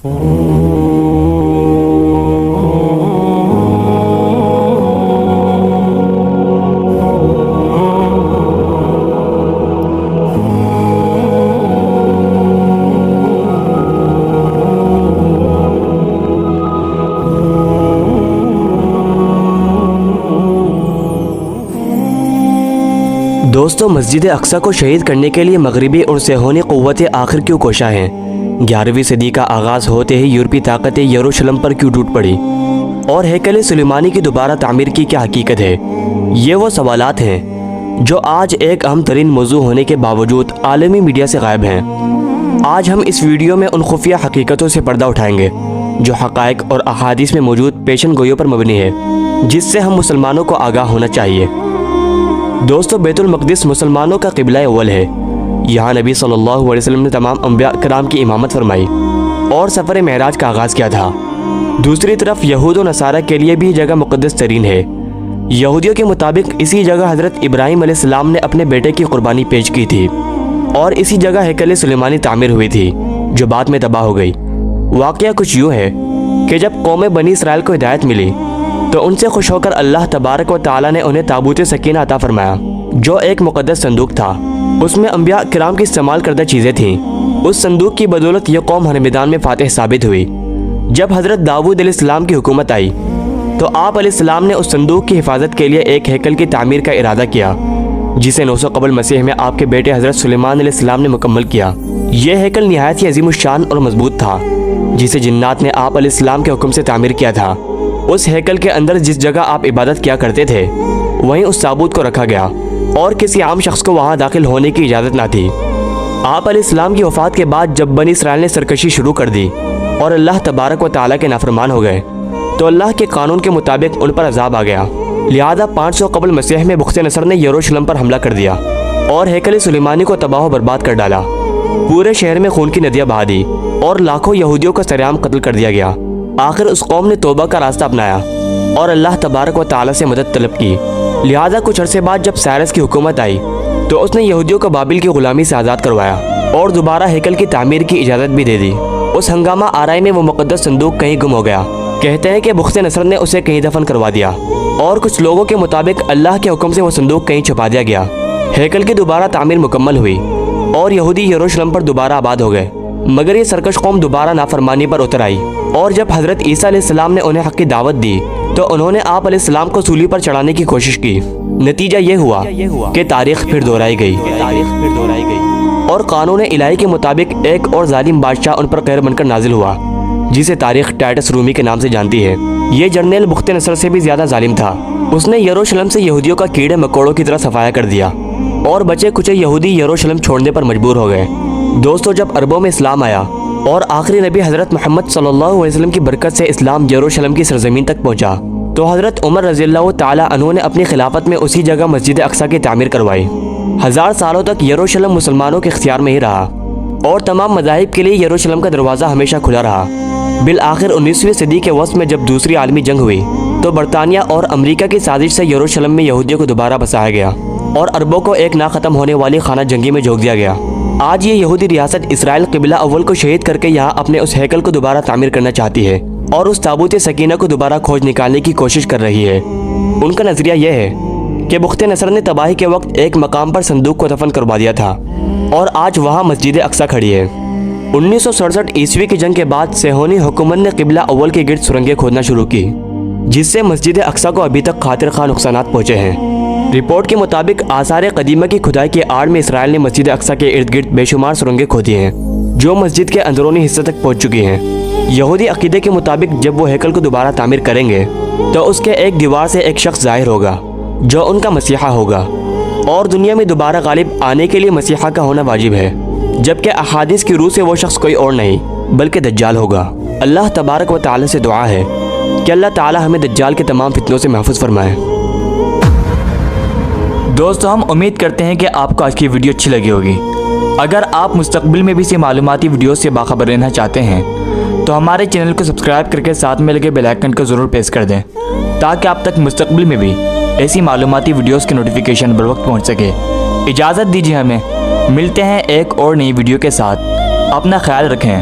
دوستو، مسجد اقصی کو شہید کرنے کے لیے مغربی اور صہیونی قوتیں آخر کیوں کوشاں ہیں؟ 11ویں صدی کا آغاز ہوتے ہی یورپی طاقتیں یروشلم پر کیوں ٹوٹ پڑی؟ اور ہیکل سلیمانی کی دوبارہ تعمیر کی کیا حقیقت ہے؟ یہ وہ سوالات ہیں جو آج ایک اہم ترین موضوع ہونے کے باوجود عالمی میڈیا سے غائب ہیں۔ آج ہم اس ویڈیو میں ان خفیہ حقیقتوں سے پردہ اٹھائیں گے جو حقائق اور احادیث میں موجود پیشن گوئیوں پر مبنی ہے، جس سے ہم مسلمانوں کو آگاہ ہونا چاہیے۔ دوستو، بیت المقدس مسلمانوں کا قبلہ اول ہے۔ یہاں نبی صلی اللہ علیہ وسلم نے تمام انبیاء کرام کی امامت فرمائی اور سفر معراج کا آغاز کیا تھا۔ دوسری طرف یہود و نصارہ کے لیے بھی جگہ مقدس ترین ہے۔ یہودیوں کے مطابق اسی جگہ حضرت ابراہیم علیہ السلام نے اپنے بیٹے کی قربانی پیش کی تھی اور اسی جگہ ہیکل سلیمانی تعمیر ہوئی تھی جو بعد میں تباہ ہو گئی۔ واقعہ کچھ یوں ہے کہ جب قوم بنی اسرائیل کو ہدایت ملی تو ان سے خوش ہو کر اللہ تبارک و تعالیٰ نے انہیں تابوت سکینہ عطا فرمایا، جو ایک مقدس صندوق تھا۔ اس میں انبیاء کرام کی استعمال کردہ چیزیں تھیں۔ اس صندوق کی بدولت یہ قوم ہر میدان میں فاتح ثابت ہوئی۔ جب حضرت داؤد علیہ السلام کی حکومت آئی تو آپ علیہ السلام نے اس صندوق کی حفاظت کے لیے ایک ہیکل کی تعمیر کا ارادہ کیا، جسے 900 قبل مسیح میں آپ کے بیٹے حضرت سلیمان علیہ السلام نے مکمل کیا۔ یہ ہیکل نہایت ہی عظیم الشان اور مضبوط تھا، جسے جنات نے آپ علیہ السلام کے حکم سے تعمیر کیا تھا۔ اس ہیکل کے اندر جس جگہ آپ عبادت کیا کرتے تھے وہیں اس تابوت کو رکھا گیا اور کسی عام شخص کو وہاں داخل ہونے کی اجازت نہ تھی۔ آپ علیہ السلام کی وفات کے بعد جب بنی اسرائیل نے سرکشی شروع کر دی اور اللہ تبارک و تعالیٰ کے نافرمان ہو گئے تو اللہ کے قانون کے مطابق ان پر عذاب آ گیا۔ لہذا 500 قبل مسیح میں بخت نصر نے یروشلم پر حملہ کر دیا اور ہیکل سلیمانی کو تباہ و برباد کر ڈالا۔ پورے شہر میں خون کی ندیاں بہا دی اور لاکھوں یہودیوں کا سرعام قتل کر دیا گیا۔ آخر اس قوم نے توبہ کا راستہ اپنایا اور اللہ تبارک و تعالیٰ سے مدد طلب کی۔ لہذا کچھ عرصے بعد جب سائرس کی حکومت آئی تو اس نے یہودیوں کو بابل کی غلامی سے آزاد کروایا اور دوبارہ ہیکل کی تعمیر کی اجازت بھی دے دی۔ اس ہنگامہ آرائی میں وہ مقدس صندوق کہیں گم ہو گیا۔ کہتے ہیں کہ بخت نصر نے اسے کہیں دفن کروا دیا اور کچھ لوگوں کے مطابق اللہ کے حکم سے وہ صندوق کہیں چھپا دیا گیا۔ ہیکل کی دوبارہ تعمیر مکمل ہوئی اور یہودی یروشلم پر دوبارہ آباد ہو گئے، مگر یہ سرکش قوم دوبارہ نافرمانی پر اتر آئی اور جب حضرت عیسیٰ علیہ السلام نے انہیں حق کی دعوت دی تو انہوں نے آپ علیہ السلام کو صلیب پر چڑھانے کی کوشش کی۔ نتیجہ یہ ہوا کہ تاریخ پھر دہرائی گئی اور قانون الہی کے مطابق ایک اور ظالم بادشاہ ان پر قہر بن کر نازل ہوا، جسے تاریخ ٹائٹس رومی کے نام سے جانتی ہے۔ یہ جرنیل بخت نصر سے بھی زیادہ ظالم تھا۔ اس نے یروشلم سے یہودیوں کا کیڑے مکوڑوں کی طرح صفایا کر دیا اور بچے کچے یہودی یروشلم چھوڑنے پر مجبور ہو گئے۔ دوستو، جب عربوں میں اسلام آیا اور آخری نبی حضرت محمد صلی اللہ علیہ وسلم کی برکت سے اسلام یروشلم کی سرزمین تک پہنچا تو حضرت عمر رضی اللہ تعالیٰ عنہ نے اپنی خلافت میں اسی جگہ مسجد اقصی کی تعمیر کروائی۔ 1000 سالوں تک یروشلم مسلمانوں کے اختیار میں ہی رہا اور تمام مذاہب کے لیے یروشلم کا دروازہ ہمیشہ کھلا رہا۔ بالآخر 19ویں صدی کے وسط میں جب دوسری عالمی جنگ ہوئی تو برطانیہ اور امریکہ کی سازش سے یروشلم میں یہودیوں کو دوبارہ بسایا گیا اور عربوں کو ایک نہ ختم ہونے والی خانہ جنگی میں جھونک دیا گیا۔ آج یہ یہودی ریاست اسرائیل قبلہ اول کو شہید کر کے یہاں اپنے اس ہیکل کو دوبارہ تعمیر کرنا چاہتی ہے اور اس تابوت سکینہ کو دوبارہ کھوج نکالنے کی کوشش کر رہی ہے۔ ان کا نظریہ یہ ہے کہ بخت نصر نے تباہی کے وقت ایک مقام پر صندوق کو دفن کروا دیا تھا اور آج وہاں مسجد اقصی کھڑی ہے۔ 1967 عیسوی کی جنگ کے بعد صہیونی حکومت نے قبلہ اول کے گرد سرنگیں کھودنا شروع کی، جس سے مسجد اقصی کو ابھی تک خاطر خواہ نقصانات پہنچے ہیں۔ رپورٹ کے مطابق آثار قدیمہ کی کھدائی کے آڑ میں اسرائیل نے مسجد اقصی کے ارد گرد بے شمار سرنگیں کھودی ہیں جو مسجد کے اندرونی حصے تک پہنچ چکی ہیں۔ یہودی عقیدے کے مطابق جب وہ ہیکل کو دوبارہ تعمیر کریں گے تو اس کے ایک دیوار سے ایک شخص ظاہر ہوگا جو ان کا مسیحا ہوگا اور دنیا میں دوبارہ غالب آنے کے لیے مسیحا کا ہونا واجب ہے، جبکہ احادیث کی روح سے وہ شخص کوئی اور نہیں بلکہ دجال ہوگا۔ اللہ تبارک و تعالی سے دعا ہے کہ اللہ تعالی ہمیں دجال کے تمام فتنوں سے محفوظ فرمائے۔ دوستو، ہم امید کرتے ہیں کہ آپ کو آج کی ویڈیو اچھی لگی ہوگی۔ اگر آپ مستقبل میں بھی اسی معلوماتی ویڈیوز سے باخبر رہنا چاہتے ہیں تو ہمارے چینل کو سبسکرائب کر کے ساتھ میں لگے بیل آئکن کو ضرور پریس کر دیں تاکہ آپ تک مستقبل میں بھی ایسی معلوماتی ویڈیوز کی نوٹیفیکیشن بر وقت پہنچ سکے۔ اجازت دیجیے ہمیں، ملتے ہیں ایک اور نئی ویڈیو کے ساتھ۔ اپنا خیال رکھیں۔